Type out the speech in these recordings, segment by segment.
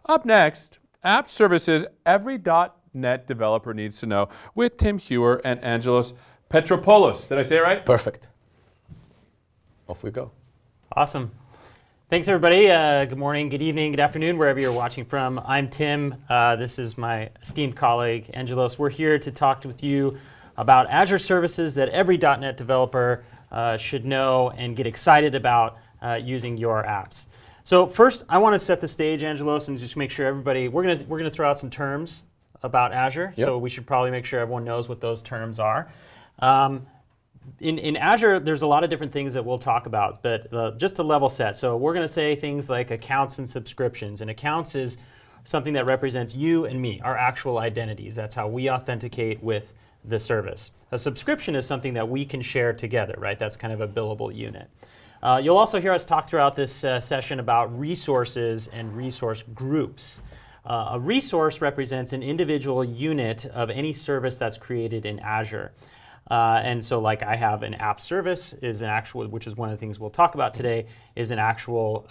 Up next, app services every .NET developer needs to know with Tim Hewer and Angelos Petropoulos. Did I say it right? Perfect. Off we go. Awesome. Thanks, everybody. Good morning, good evening, good afternoon, wherever you're watching from. I'm Tim. This is my esteemed colleague, Angelos. We're here to talk with you about Azure services that every .NET developer should know and get excited about using your apps. So first, I want to set the stage, Angelos, and just make sure everybody, we're gonna throw out some terms about Azure. Yep. So we should probably make sure everyone knows what those terms are. In Azure, there's a lot of different things that we'll talk about, but just to level set. So we're going to say things like accounts and subscriptions. And accounts is something that represents you and me, our actual identities. That's how we authenticate with the service. A subscription is something that we can share together, right? That's kind of a billable unit. You'll also hear us talk throughout this session about resources and resource groups. A resource represents an individual unit of any service that's created in Azure. And so like I have an app service is an actual, which is one of the things we'll talk about today, is an actual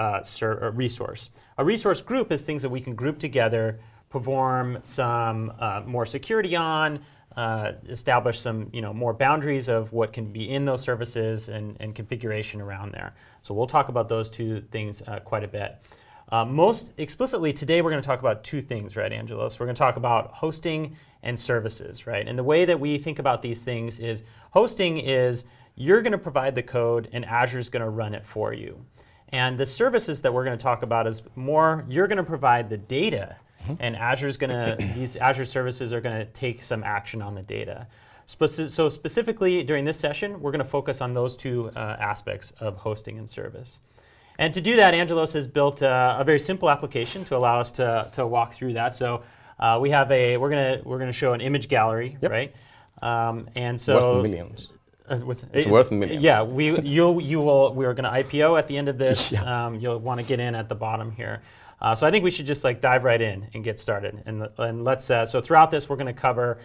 resource. A resource group is things that we can group together, perform some more security on, establish some more boundaries of what can be in those services and configuration around there. So we'll talk about those two things quite a bit. Most explicitly today we're going to talk about two things, right, Angelos? We're going to talk about hosting and services, right? And the way that we think about these things is hosting is you're going to provide the code and Azure's going to run it for you. And the services that we're going to talk about is more you're going to provide the data and Azure's going to, these Azure services are going to take some action on the data. So specifically during this session, we're going to focus on those two aspects of hosting and service. And to do that, Angelos has built a very simple application to allow us to walk through that. So we have we're gonna show an image gallery, yep. right? And so worth millions. It's worth millions. Yeah, we are going to IPO at the end of this. Yeah. You'll want to get in at the bottom here. So I think we should just dive right in and get started. And let's so throughout this we're going to cover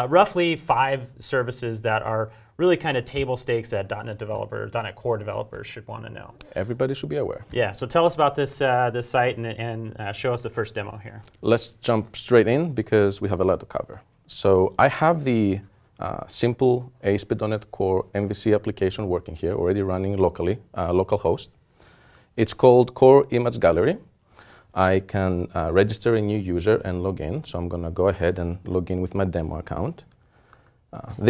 roughly 5 services that are really kind of table stakes that .NET Core developers should want to know. Everybody should be aware. Yeah. So tell us about this this site and show us the first demo here. Let's jump straight in because we have a lot to cover. So I have the simple ASP.NET Core MVC application working here, already running locally, local host. It's called Core Image Gallery. I can register a new user and log in. So I'm going to go ahead and log in with my demo account.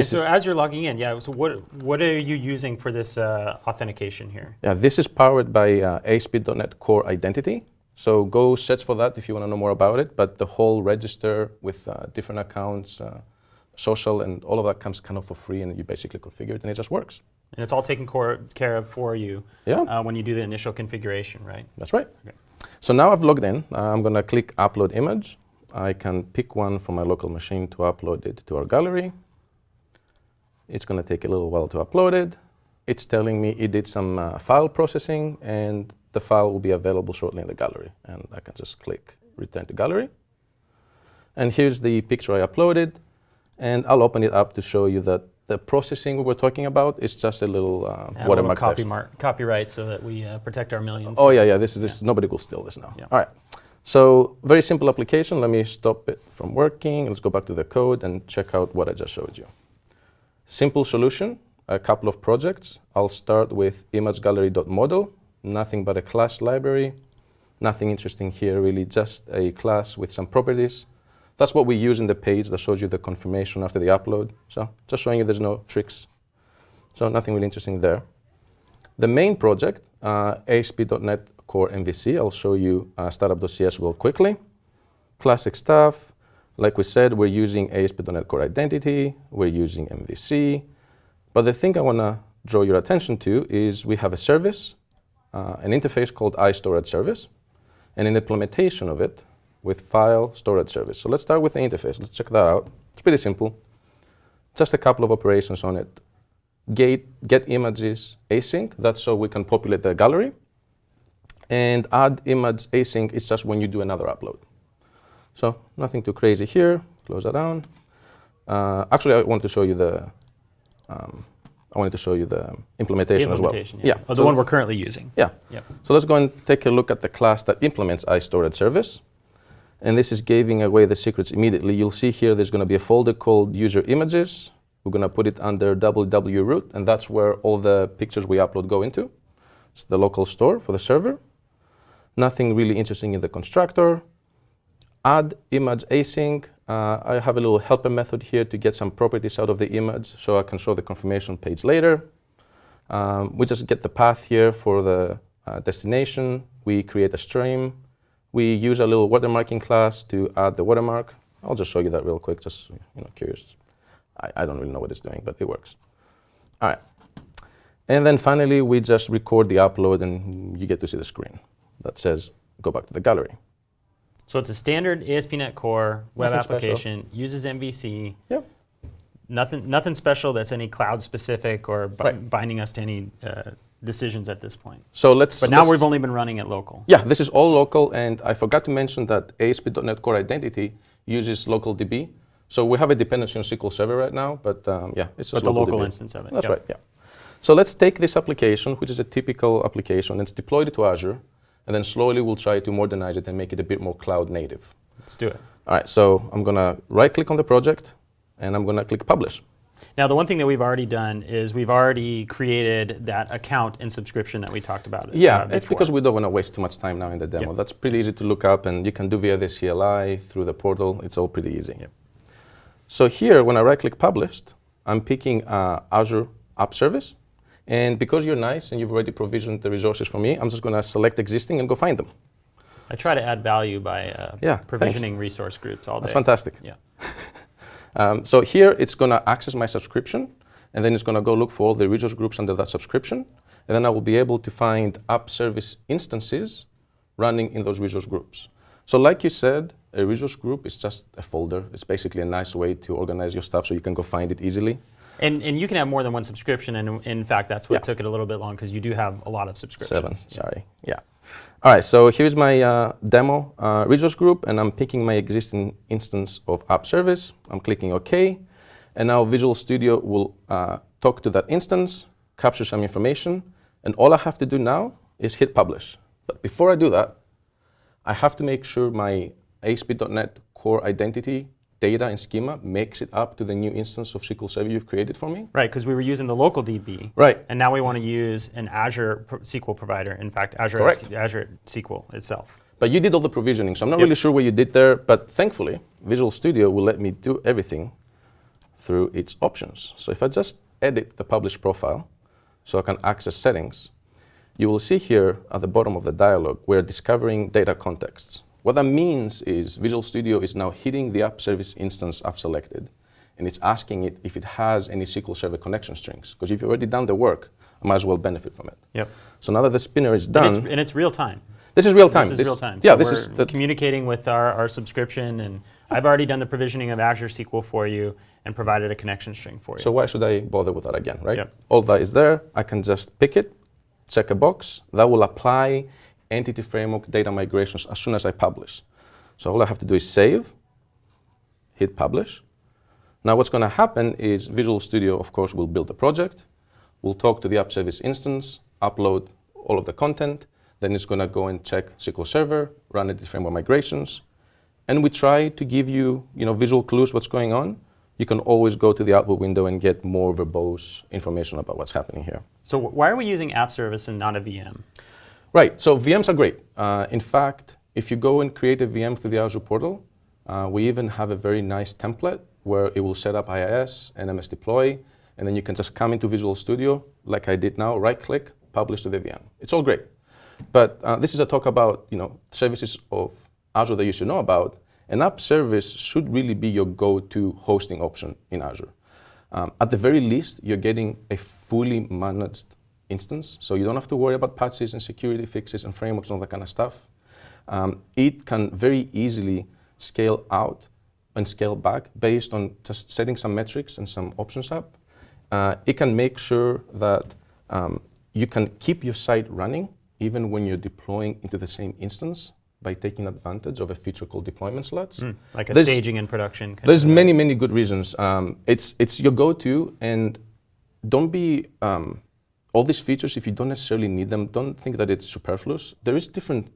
So as you're logging in, so what are you using for this authentication here? Yeah, this is powered by ASP.NET Core Identity. So go search for that if you want to know more about it. But the whole register with different accounts, social, and all of that comes kind of for free, and you basically configure it, and it just works. And it's all taken care of for you when you do the initial configuration, right? That's right. Okay. So now I've logged in. I'm going to click Upload Image. I can pick one from my local machine to upload it to our gallery. It's going to take a little while to upload it. It's telling me it did some file processing, and the file will be available shortly in the gallery. And I can just click Return to Gallery. And here's the picture I uploaded. And I'll open it up to show you that the processing we were talking about is just a little watermark copyright so that we protect our millions. Oh, yeah. This nobody will steal this now. Yeah. All right. So very simple application. Let me stop it from working. Let's go back to the code and check out what I just showed you. Simple solution, a couple of projects. I'll start with imagegallery.model, nothing but a class library. Nothing interesting here, really, just a class with some properties. That's what we use in the page that shows you the confirmation after the upload. So just showing you there's no tricks. So nothing really interesting there. The main project, ASP.NET Core MVC, I'll show you startup.cs real quickly. Classic stuff. Like we said, we're using ASP.NET Core Identity, we're using MVC. But the thing I want to draw your attention to is we have a service, an interface called iStorage service, and an implementation of it with file storage service. So let's start with the interface. Let's check that out. It's pretty simple. Just a couple of operations on it. Get images async, that's so we can populate the gallery. And add image async is just when you do another upload. So nothing too crazy here. Close that down. Actually, I want to show you the implementation as well. Yeah. Oh, the one we're currently using. Yeah. Yep. So let's go and take a look at the class that implements iStorage service. and this is giving away the secrets immediately. You'll see here there's going to be a folder called user images. We're going to put it under www root, and that's where all the pictures we upload go into. It's the local store for the server. Nothing really interesting in the constructor. Add image async. I have a little helper method here to get some properties out of the image so I can show the confirmation page later. We just get the path here for the destination. We create a stream. We use a little watermarking class to add the watermark. I'll just show you that real quick, just curious. I don't really know what it's doing, but it works. All right. And then finally, we just record the upload, and you get to see the screen that says, go back to the gallery. So it's a standard ASP.NET Core web Nothing application, uses MVC. Yep. Nothing special that's any cloud specific or Right. binding us to any decisions at this point. So But now we've only been running it local. Yeah, this is all local, and I forgot to mention that ASP.NET Core Identity uses local DB. So we have a dependency on SQL Server right now, but yeah, it's just But the local DB. instance of it. That's Yep. right, yeah. So let's take this application, which is a typical application, and deploy it to Azure, and then slowly we'll try to modernize it and make it a bit more cloud native. Let's do it. All right, so I'm going to right-click on the project, and I'm going to click Publish. Now, the one thing that we've already done is we've already created that account and subscription that we talked about. Yeah, before. it's because we don't want to waste too much time now in the demo. Yep. That's pretty easy to look up, and you can do via the CLI, through the portal. It's all pretty easy. Yep. So here, when I right-click Published, I'm picking Azure App Service. And because you're nice and you've already provisioned the resources for me, I'm just going to select existing and go find them. I try to add value by provisioning thanks. resource groups all day. That's fantastic. Yeah. So here, it's going to access my subscription, and then it's going to go look for all the resource groups under that subscription. And then I will be able to find app service instances running in those resource groups. So like you said, a resource group is just a folder. It's basically a nice way to organize your stuff so you can go find it easily. And you can have more than one subscription, and in fact, that's what Yeah. took it a little bit long, because you do have a lot of subscriptions. 7, sorry, yeah. All right, so here's my demo resource group, and I'm picking my existing instance of app service. I'm clicking OK, and now Visual Studio will talk to that instance, capture some information, and all I have to do now is hit Publish. But before I do that, I have to make sure my ASP.NET Core Identity data and schema makes it up to the new instance of SQL Server you've created for me. Right, because we were using the local DB. Right. And now we want to use an Azure SQL provider. In fact, Azure SQL itself. But you did all the provisioning, so I'm not really sure what you did there, but thankfully, Visual Studio will let me do everything through its options. So if I just edit the published profile so I can access settings, you will see here at the bottom of the dialog, we're discovering data contexts. What that means is Visual Studio is now hitting the app service instance I've selected, and it's asking it if it has any SQL Server connection strings. Because if you've already done the work, I might as well benefit from it. Yep. So now that the spinner is done, And it's real time. this is real time. This is real time. Yeah, So this we're is communicating with our subscription, and I've already done the provisioning of Azure SQL for you and provided a connection string for you. So why should I bother with that again, right? Yep. All that is there. I can just pick it, check a box. That will apply Entity Framework data migrations as soon as I publish. So all I have to do is save, hit Publish. Now what's going to happen is Visual Studio, of course, will build the project. We'll talk to the app service instance, upload all of the content. Then it's going to go and check SQL Server, run Entity Framework migrations. And we try to give you, visual clues what's going on. You can always go to the output window and get more verbose information about what's happening here. So why are we using app service and not a VM? Right, so VMs are great. In fact, if you go and create a VM through the Azure portal, we even have a very nice template where it will set up IIS and MS Deploy, and then you can just come into Visual Studio, like I did now, right-click, publish to the VM. It's all great. But this is a talk about services of Azure that you should know about. An app service should really be your go-to hosting option in Azure. At the very least, you're getting a fully managed instance, so you don't have to worry about patches and security fixes and frameworks and all that kind of stuff. It can very easily scale out and scale back based on just setting some metrics and some options up. It can make sure that you can keep your site running even when you're deploying into the same instance by taking advantage of a feature called deployment slots. Like a staging and production. There's many, many good reasons. It's your go-to, and don't be all these features, if you don't necessarily need them, don't think that it's superfluous. There is different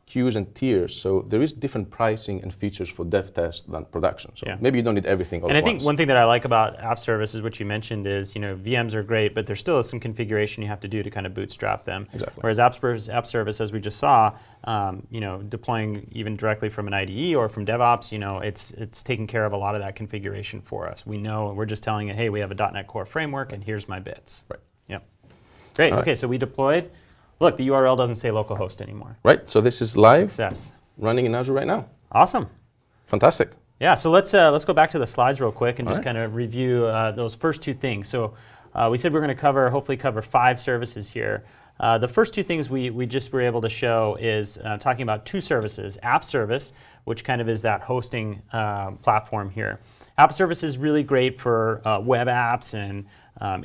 queues and tiers. So there is different pricing and features for dev test than production. So Yeah. maybe you don't need everything all And I at think once. one thing that I like about app services, which you mentioned, is VMs are great, but there still is some configuration you have to do to kind of bootstrap them. Exactly. Whereas app service, as we just saw, deploying even directly from an IDE or from DevOps, it's taking care of a lot of that configuration for us. We know we're just telling it, hey, we have a .NET Core framework, and here's my bits. Right. Yep. Great. All right. Okay, so we deployed. Look, the URL doesn't say localhost anymore. Right, so this is live, Success. running in Azure right now. Awesome. Fantastic. Yeah, so let's go back to the slides real quick and All just right. kind of review those first two things. So we said we're going to hopefully cover 5 services here. The first 2 things we just were able to show is talking about 2 services. App Service, which kind of is that hosting platform here. App Service is really great for web apps and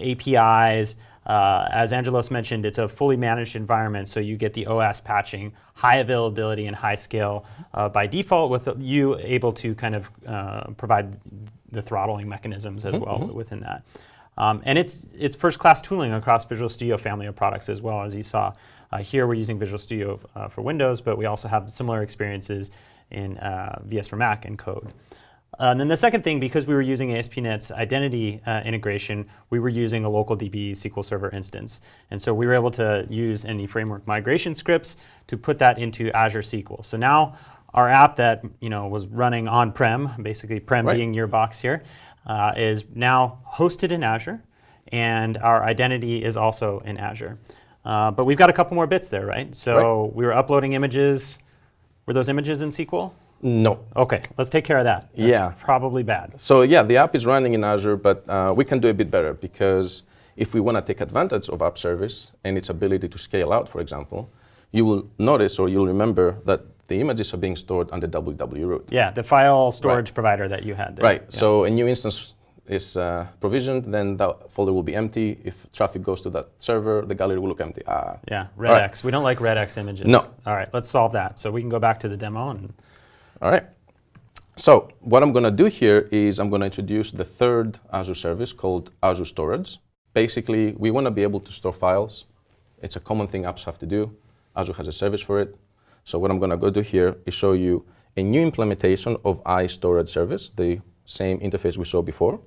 APIs. As Angelos mentioned, it's a fully managed environment, so you get the OS patching, high availability and high scale by default, with you able to kind of provide the throttling mechanisms as well within that. And it's first-class tooling across Visual Studio family of products as well. As you saw here, we're using Visual Studio for Windows, but we also have similar experiences in VS for Mac and Code. And then the second thing, because we were using ASP.NET's identity integration, we were using a local DB SQL Server instance. And so we were able to use any framework migration scripts to put that into Azure SQL. So now our app that was running on-prem, basically prem Right. being your box here, is now hosted in Azure, and our identity is also in Azure. But we've got a couple more bits there, right? So we were uploading images. Were those images in SQL? No. Okay, let's take care of that. That's Yeah. probably bad. So yeah, the app is running in Azure, but we can do a bit better, because if we want to take advantage of App Service and its ability to scale out, for example, you will notice, or you'll remember, that the images are being stored on the www root. Yeah, the file storage provider that you had there. Right, Yeah. so a new instance is provisioned, then that folder will be empty. If traffic goes to that server, the gallery will look empty. Yeah, All right. redx. We don't like redx images. No. All right, let's solve that. So we can go back to the demo. And All right. So what I'm going to do here is I'm going to introduce the third Azure service called Azure Storage. Basically, we want to be able to store files. It's a common thing apps have to do. Azure has a service for it. So what I'm going to go do here is show you a new implementation of iStorage service, the same interface we saw before.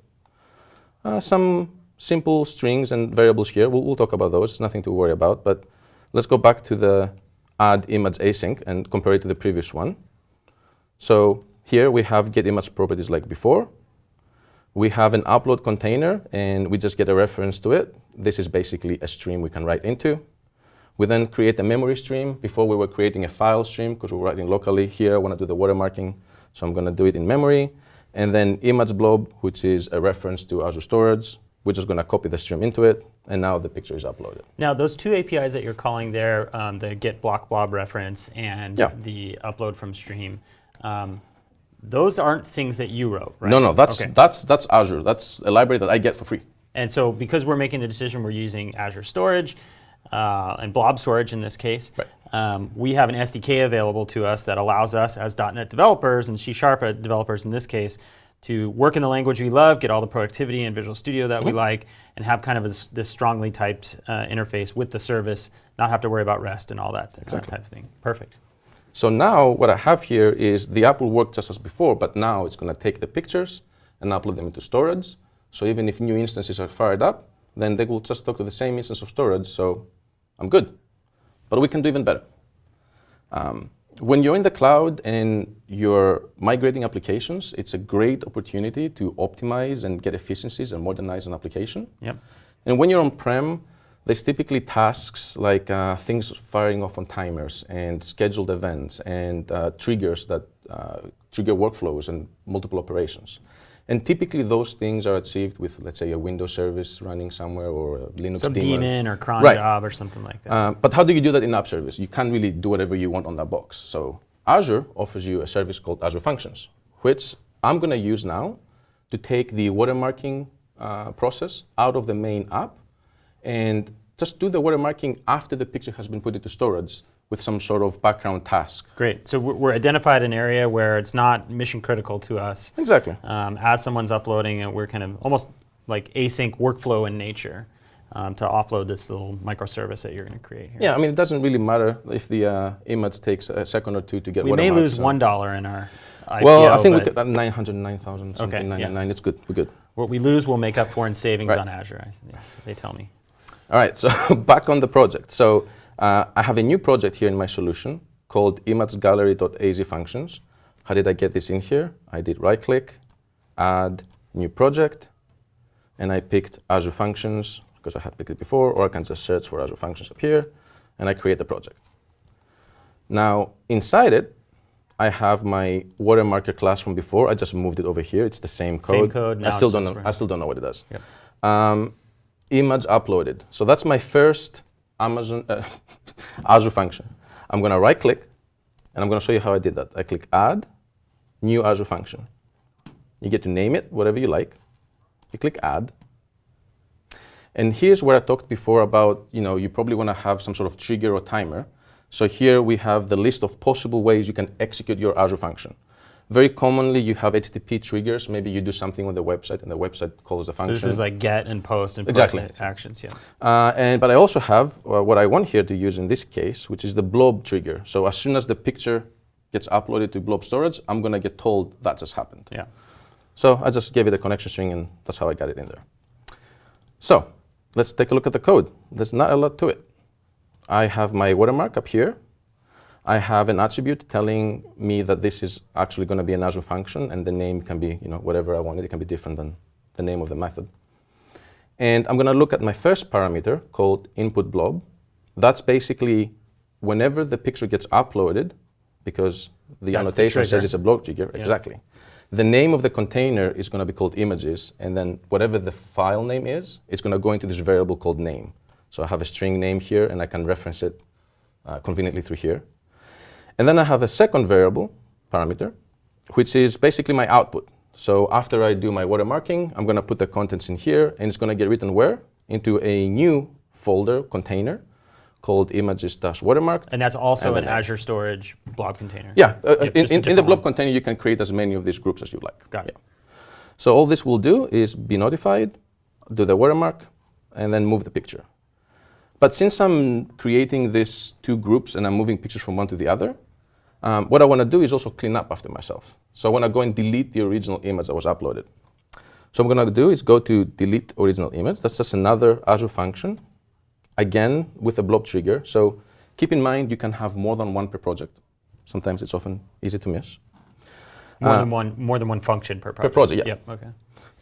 Some simple strings and variables here. We'll talk about those. It's nothing to worry about. But let's go back to the add image async and compare it to the previous one. So here we have get image properties like before. We have an upload container, and we just get a reference to it. This is basically a stream we can write into. We then create a memory stream. Before we were creating a file stream because we were writing locally. Here I want to do the watermarking, so I'm going to do it in memory. And then image blob, which is a reference to Azure Storage. We're just going to copy the stream into it, and now the picture is uploaded. now those 2 APIs that you're calling there, the get block blob reference and Yeah. the upload from stream, those aren't things that you wrote, right? No, that's Okay. that's Azure. That's a library that I get for free. And so because we're making the decision, we're using Azure Storage and blob storage in this case, Right. we have an SDK available to us that allows us as .NET developers and C# developers in this case to work in the language we love, get all the productivity in Visual Studio that we like, and have kind of this strongly typed interface with the service, not have to worry about REST and all that type of thing. Perfect. So now what I have here is the app will work just as before, but now it's going to take the pictures and upload them into storage. So even if new instances are fired up, then they will just talk to the same instance of storage. So I'm good. But we can do even better. When you're in the cloud and you're migrating applications, it's a great opportunity to optimize and get efficiencies and modernize an application. Yep. And when you're on-prem, there's typically tasks like things firing off on timers and scheduled events and triggers that trigger workflows and multiple operations. And typically those things are achieved with, let's say, a Windows service running somewhere or a Linux Some daemon. daemon or cron Right. job or something like that. But how do you do that in App Service? You can't really do whatever you want on that box. So Azure offers you a service called Azure Functions, which I'm going to use now to take the watermarking process out of the main app and just do the watermarking after the picture has been put into storage with some sort of background task. Great. So we're identified an area where it's not mission critical to us. Exactly. As someone's uploading it, we're kind of almost like async workflow in nature. to offload this little microservice that you're going to create here. Yeah, I mean, it doesn't really matter if the image takes a second or two to get We may watermarked, lose so- $1 in our IPO. Well, I think we but could 909,000 something, Okay, yeah. 999. It's good. We're good. what we lose, we'll make up for in savings Right. on Azure. Yes, they tell me. All right, so back on the project. So I have a new project here in my solution called imagegallery.az functions. How did I get this in here? I did right-click, add new project, and I picked Azure Functions because I had picked it before, or I can just search for Azure Functions up here, and I create the project. Now, inside it, I have my watermarker class from before. I just moved it over here. It's the same code. Same code, now I still it's don't just know. I still don't know what it does. Yep. Image uploaded. So that's my first Azure function. I'm going to right-click, and I'm going to show you how I did that. I click Add, New Azure Function. You get to name it whatever you like. You click Add. And here's where I talked before about, you probably want to have some sort of trigger or timer. So here we have the list of possible ways you can execute your Azure function. Very commonly, you have HTTP triggers. Maybe you do something on the website, and the website calls the function. So this is like get and post and Exactly. actions, yeah. But I also have what I want here to use in this case, which is the blob trigger. So as soon as the picture gets uploaded to blob storage, I'm going to get told that just happened. Yeah. So I just gave it a connection string, and that's how I got it in there. So let's take a look at the code. There's not a lot to it. I have my watermark up here. I have an attribute telling me that this is actually going to be an Azure function, and the name can be whatever I want. It can be different than the name of the method. And I'm going to look at my first parameter called input blob. That's basically whenever the picture gets uploaded, because the annotation says it's a blob trigger, Yeah. exactly. The name of the container is going to be called images, and then whatever the file name is, it's going to go into this variable called name. So I have a string name here, and I can reference it conveniently through here. And then I have a second variable parameter, which is basically my output. So after I do my watermarking, I'm going to put the contents in here, and it's going to get written where? Into a new folder container called images-watermark. And that's also And an then Azure Storage blob container. Yeah, Yep, just a in the different blob one. container, you can create as many of these groups as you like. Got it. So all this will do is be notified, do the watermark, and then move the picture. But since I'm creating these two groups and I'm moving pictures from one to the other, what I want to do is also clean up after myself. So I want to go and delete the original image that was uploaded. So what I'm going to do is go to delete original image. That's just another Azure function, again with a blob trigger. So keep in mind you can have more than one per project. Sometimes it's often easy to miss. More than one function per project. Per project, yeah. Yep. Okay.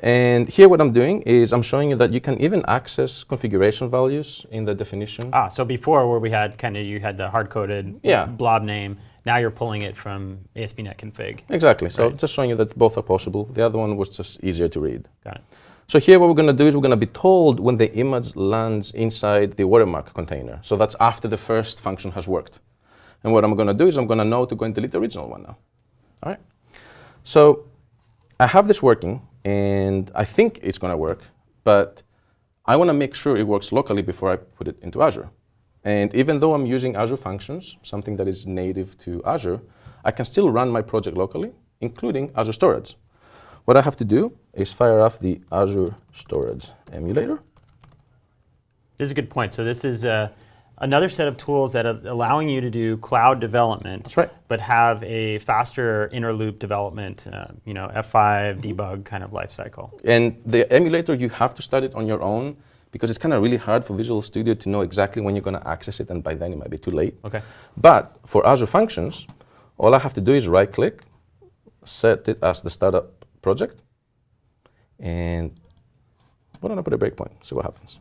And here what I'm doing is I'm showing you that you can even access configuration values in the definition. So before where we had you had the hard-coded Yeah. blob name, now you're pulling it from ASP.NET config. Exactly. So Right. just showing you that both are possible. The other one was just easier to read. Got it. So here what we're going to do is we're going to be told when the image lands inside the watermark container. So that's after the first function has worked. And what I'm going to do is I'm going to know to go and delete the original one now. All right. So I have this working, and I think it's going to work, but I want to make sure it works locally before I put it into Azure. And even though I'm using Azure Functions, something that is native to Azure, I can still run my project locally, including Azure Storage. What I have to do is fire off the Azure Storage emulator. This is a good point. So this is another set of tools that are allowing you to do cloud development, That's right. but have a faster inner loop development, F5 debug kind of life cycle. And the emulator, you have to start it on your own because it's kind of really hard for Visual Studio to know exactly when you're going to access it, and by then it might be too late. Okay. But for Azure Functions, all I have to do is right-click, set it as the startup project, and why don't I put a breakpoint, see what happens.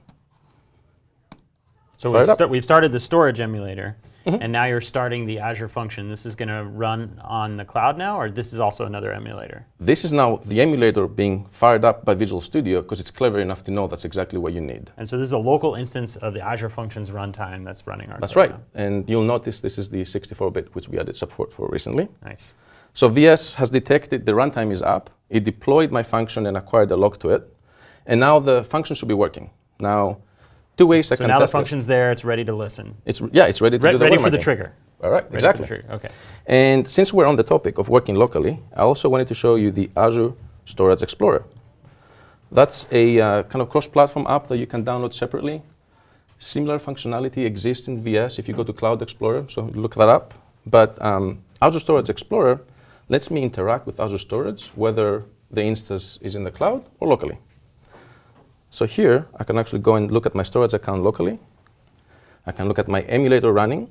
So Fire it up. we've started the storage emulator, and now you're starting the Azure function. This is going to run on the cloud now, or this is also another emulator? This is now the emulator being fired up by Visual Studio because it's clever enough to know that's exactly what you need. And so this is a local instance of the Azure Functions runtime that's running our That's code right. now. And you'll notice this is the 64-bit, which we added support for recently. Nice. So VS has detected the runtime is up. It deployed my function and acquired a log to it. And now the function should be working. Now, two ways I So can now the test it. function's there, it's ready to listen. It's ready to do the Ready for the watermarking. trigger. All right, Ready exactly. for the trigger. Okay. And since we're on the topic of working locally, I also wanted to show you the Azure Storage Explorer. That's a kind of cross-platform app that you can download separately. Similar functionality exists in VS if you go to Cloud Explorer, so look that up. But Azure Storage Explorer lets me interact with Azure Storage, whether the instance is in the cloud or locally. So here, I can actually go and look at my storage account locally. I can look at my emulator running.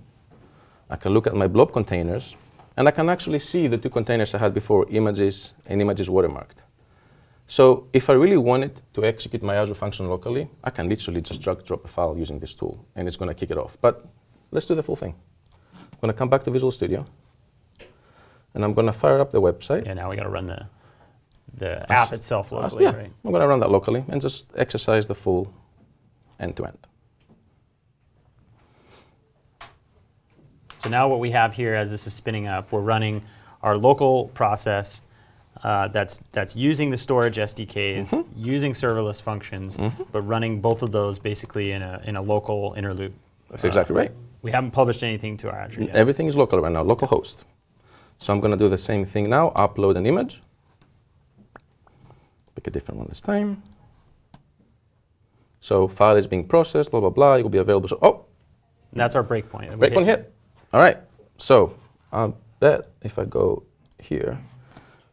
I can look at my blob containers. And I can actually see the two containers I had before, images and images watermarked. So if I really wanted to execute my Azure function locally, I can literally just drag drop a file using this tool, and it's going to kick it off. But let's do the full thing. I'm going to come back to Visual Studio, and I'm going to fire up the website. Yeah, now we got to run the app itself locally, Yeah, right? I'm going to run that locally and just exercise the full end-to-end. So now what we have here as this is spinning up, we're running our local process that's using the storage SDKs, using serverless functions, but running both of those basically in a local inner loop. That's exactly right. We haven't published anything to our Azure yet. Everything is local right now, local host. So I'm going to do the same thing now, upload an image. Pick a different one this time. So file is being processed, blah, blah, blah. It will be available. So, oh, And that's our breakpoint. breakpoint hit. All right. So I bet if I go here,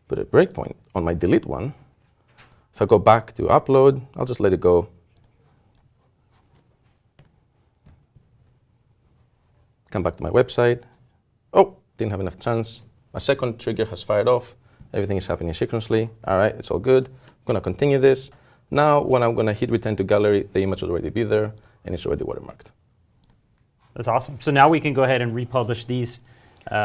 put a breakpoint on my delete one, if I go back to upload, I'll just let it go. Come back to my website. Oh, didn't have enough chance. My second trigger has fired off. Everything is happening synchronously. All right, it's all good. I'm going to continue this. Now, when I'm going to hit return to gallery, the image will already be there, and it's already watermarked. That's awesome. So now we can go ahead and republish these,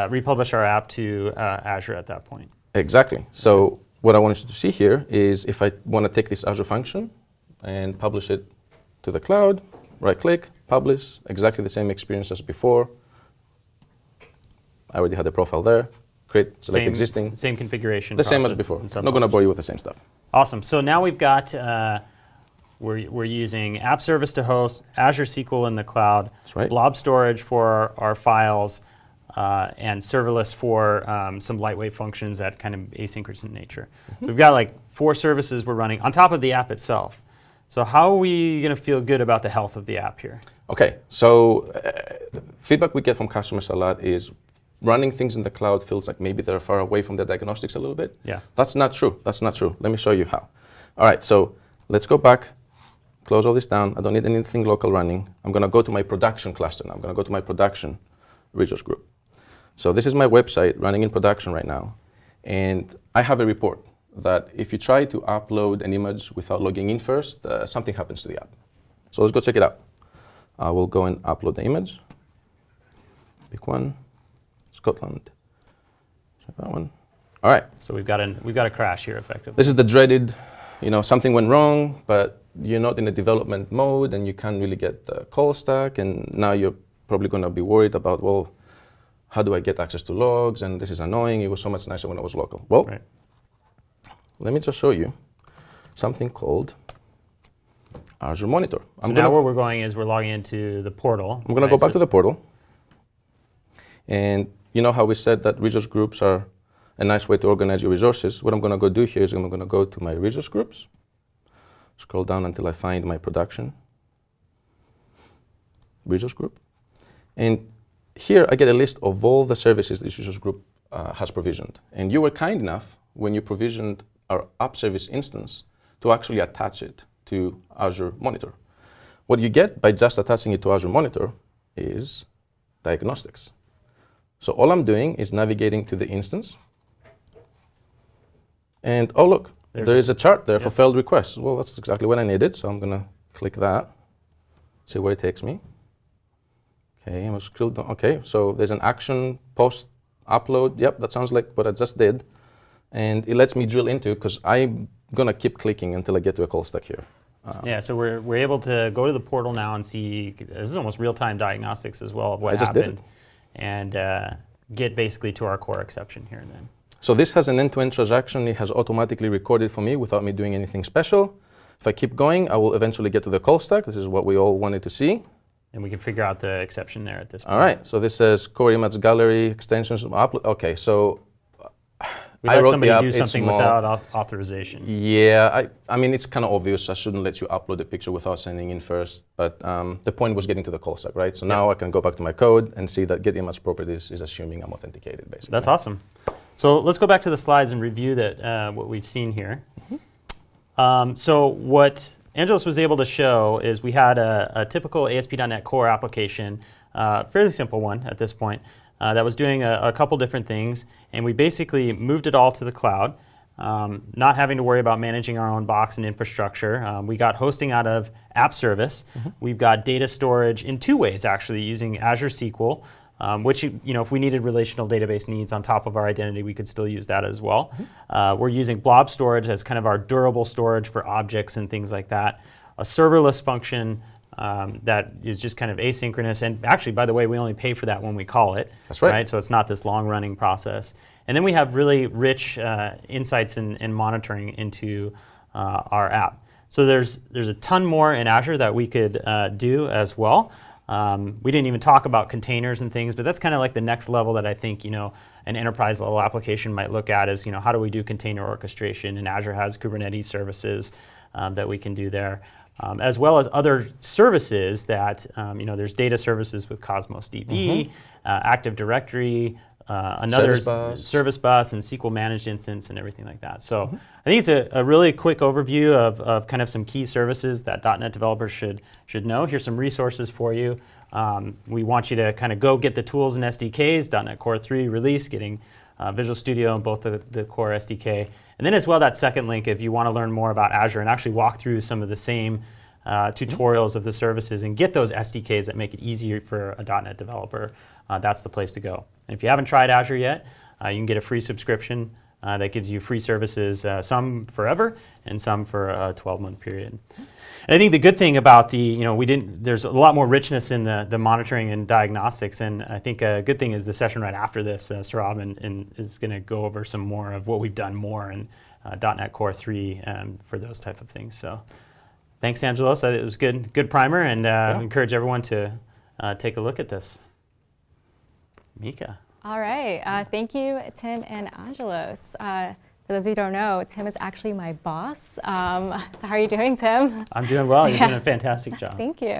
republish our app to Azure at that point. Exactly. So what I want you to see here is if I want to take this Azure function and publish it to the cloud, right-click, publish, exactly the same experience as before. I already had a profile there. Create, select existing. Same configuration. The same as before. Not going to bore you with the same stuff. Awesome. So now we've got, we're using app service to host, Azure SQL in the cloud, That's right. blob storage for our files, and serverless for some lightweight functions that kind of asynchronous in nature. So we've got like 4 services we're running on top of the app itself. So how are we going to feel good about the health of the app here? Okay, so feedback we get from customers a lot is running things in the cloud feels like maybe they're far away from the diagnostics a little bit. Yeah. That's not true. That's not true. Let me show you how. All right, so let's go back, close all this down. I don't need anything local running. I'm going to go to my production cluster now. I'm going to go to my production resource group. So this is my website running in production right now. And I have a report that if you try to upload an image without logging in first, something happens to the app. So let's go check it out. I will go and upload the image. Pick one, Scotland. Check that one. All right. So we've got a crash here effectively. This is the dreaded, something went wrong, but you're not in a development mode and you can't really get the call stack. And now you're probably going to be worried about, well, how do I get access to logs? And this is annoying. It was so much nicer when it was local. Well, Right. let me just show you something called Azure Monitor. So now where we're going is we're logging into the portal. I'm going to go back to the portal. And you know how we said that resource groups are a nice way to organize your resources? What I'm going to go do here is I'm going to go to my resource groups, scroll down until I find my production resource group. And here I get a list of all the services this resource group has provisioned. And you were kind enough when you provisioned our app service instance to actually attach it to Azure Monitor. What you get by just attaching it to Azure Monitor is diagnostics. So all I'm doing is navigating to the instance. And oh look, there is a chart there for failed requests. Well, that's exactly what I needed. So I'm going to click that, see where it takes me. Okay, I'm going to scroll down. Okay, so there's an action post upload. Yep, that sounds like what I just did. And it lets me drill into, because I'm going to keep clicking until I get to a call stack here. Yeah, so we're able to go to the portal now and see, this is almost real-time diagnostics as well of what I just did happened. And get basically to our core exception here then. So this has an end-to-end transaction. It has automatically recorded for me without me doing anything special. If I keep going, I will eventually get to the call stack. This is what we all wanted to see. And we can figure out the exception there at this point. All right, so this says core image gallery extensions upload. Okay, so We I let wrote somebody the app, do it's something small. without authorization. Yeah, I mean, it's kind of obvious. I shouldn't let you upload the picture without sending in first. But the point was getting to the call stack, right? So now I can go back to my code and see that get image properties is assuming I'm authenticated, basically. That's awesome. So let's go back to the slides and review that what we've seen here. So what Angelos was able to show is we had a typical ASP.NET Core application, fairly simple one at this point, that was doing a couple different things, and we basically moved it all to the cloud, not having to worry about managing our own box and infrastructure. We got hosting out of App Service. We've got data storage in two ways, actually, using Azure SQL, which, if we needed relational database needs on top of our identity, we could still use that as well. We're using blob storage as kind of our durable storage for objects and things like that. A serverless function that is just kind of asynchronous. And actually, by the way, we only pay for that when we call it. That's right. So it's not this long-running process. And then we have really rich insights and monitoring into our app. So there's a ton more in Azure that we could do as well. We didn't even talk about containers and things, but that's kind of like the next level that I think an enterprise level application might look at is how do we do container orchestration? And Azure has Kubernetes services that we can do there, as well as other services that there's data services with Cosmos DB, Active Directory, another service bus and SQL managed instance and everything like that. So I think it's a really quick overview of kind of some key services that .NET developers should know. Here's some resources for you. We want you to kind of go get the tools and SDKs, .NET Core 3 release, getting Visual Studio and both the Core SDK. And then as well, that second link, if you want to learn more about Azure and actually walk through some of the same tutorials of the services and get those SDKs that make it easier for a .NET developer, that's the place to go. And if you haven't tried Azure yet, you can get a free subscription that gives you free services, some forever and some for a 12-month period. And I think the good thing about there's a lot more richness in the monitoring and diagnostics, and I think a good thing is the session right after this, Saurabh is going to go over some more of what we've done more in .NET Core 3 for those type of things. So thanks, Angelos. It was good primer, and encourage everyone to take a look at this. Mika. All right. Thank you, Tim and Angelos. For those of you who don't know, Tim is actually my boss. So how are you doing, Tim? I'm doing well. You're doing a fantastic job. Thank you.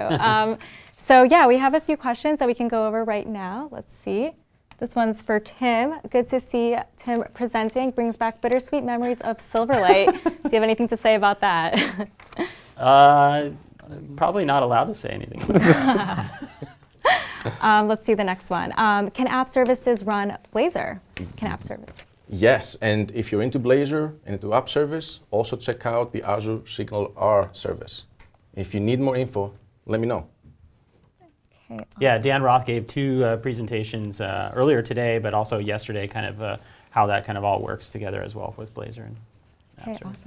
So yeah, we have a few questions that we can go over right now. Let's see. This one's for Tim. Good to see Tim presenting. Brings back bittersweet memories of Silverlight. Do you have anything to say about that? Probably not allowed to say anything. Let's see the next one. Can app services run Blazor? Can app service? Yes, and if you're into Blazor and into app service, also check out the Azure Signal R service. If you need more info, let me know. Okay, awesome. Yeah, Dan Roth gave two presentations earlier today, but also yesterday, kind of how that kind of all works together as well with Blazor and app Okay, service.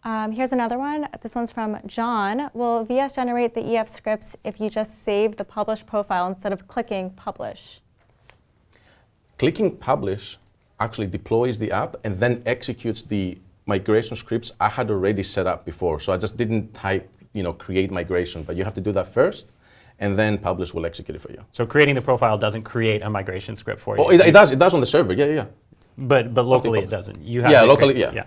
awesome. Here's another one. This one's from John. Will VS generate the EF scripts if you just save the publish profile instead of clicking publish? Clicking publish actually deploys the app and then executes the migration scripts I had already set up before. So I just didn't type, create migration, but you have to do that first, and then publish will execute it for you. So creating the profile doesn't create a migration script for you. Oh, it does on the server, yeah. But locally it doesn't. You have Yeah, to locally, create- yeah.